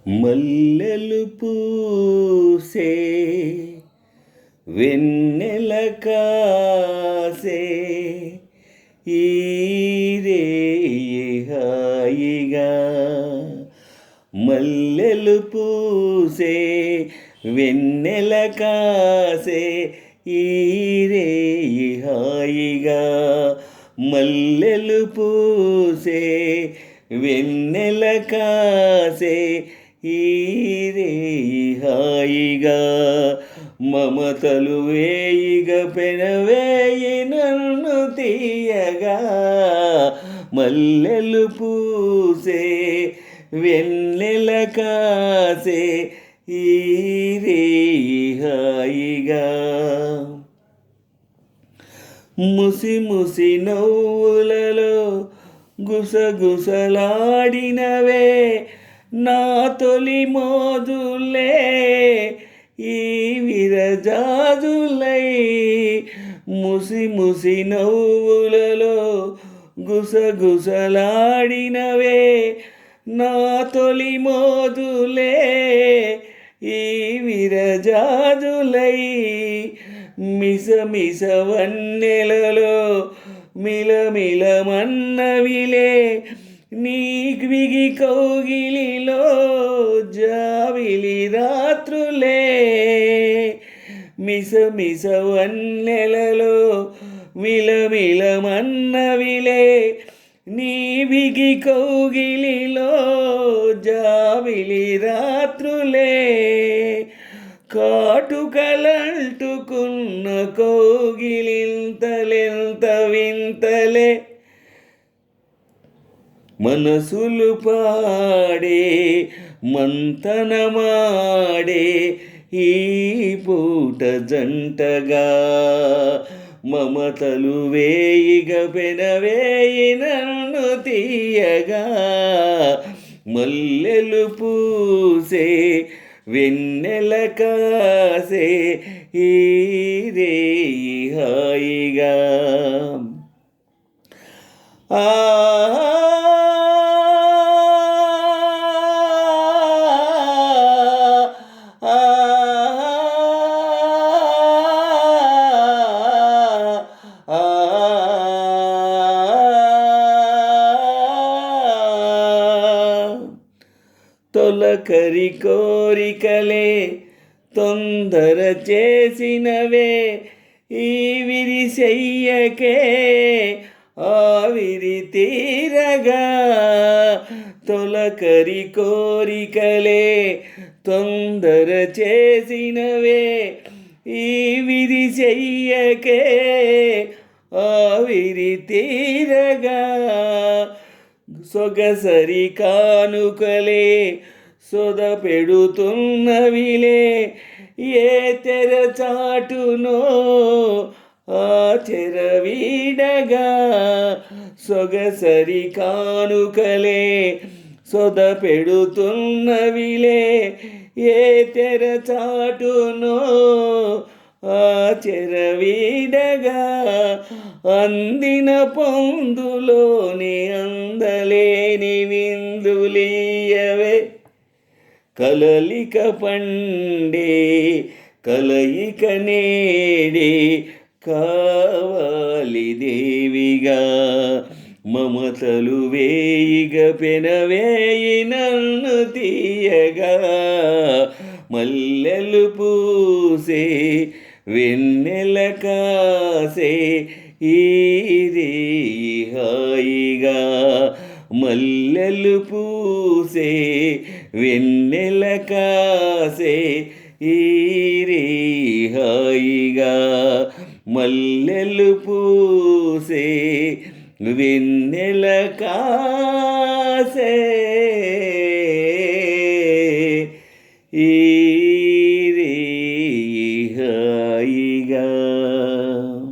మల్లెలు పూసే వెన్నెల కాసే ఈ రేయి హాయిగా. మల్లెలు పూసే వెన్నెల కాసే ఈ రేయి హాయిగా. మల్లెలు పూసే వెన్నెల కాసే ఈ రేయి హాయిగా. మమతలు వేయిగ పెనవేయి నన్ను తీయగా. మల్లెలు పూసే వెన్నెల కాసే ఈ రేయి హాయిగా. ముసి ముసి నవ్వులలో గుసగుసలాడినవే నా తొలి మోదులే ఈ విరజాజులై. ముసి ముసి నవ్వులలో గుసగుసలాడినవే నా తొలి మోదులే ఈ విరజాజులై. మిస మిస వన్నెలలో మిలమిలమన్నవిలే నీగ్విగి కౌగిలిలో జావిలి రాత్రులే. మిస మిస వన్నెలలో మిలమిలమన్నవిలే నీవిగి కౌగిలిలో జావిలి రాత్రులే. కాటుకలంటుకున్న కౌగిలింతలెంత వింతలే. మనసులు పాడే మంతనమాడే ఈ పూట జంటగా. మమతలు వేయిగ పెనవేయి నన్ను తీయగా. మల్లెలు పూసే వెన్నెల కాసే ఈ రేయి హాయిగా. తొలకరి కోరికలే తొందర చేసినవే ఈ విరిసెయ్యకే ఆవిరి తీరగా. తొలకరి కోరికలే తొందర చేసినవే ఈ విరిసెయ్యకే ఆవిరి తీరగా. సొగసరి కానుకలే సొద పెడుతున్నవిలే ఏ తెర చాటునో ఆ చెర వీడగా. సొగసరి కానుకలే సొద పెడుతున్నవిలే ఏ తెర చాటునో ఆ చెర వీడగా. అందిన పొందులోని అందలేని విందులీయవే కలలిక పండే కలయిక నేడే కావాలి దేవిగా. మమతలు వేయిగ పెనవేయి నన్ను తీయగా. మల్లెలు పూసే వెన్నెల కాసే ఈ రేయి హాయిగా. మల్లెలు పూసే వెన్నెల కాసే ఈ రేయి హాయిగా. మల్లెలు పూసే వెన్నెల కాసే.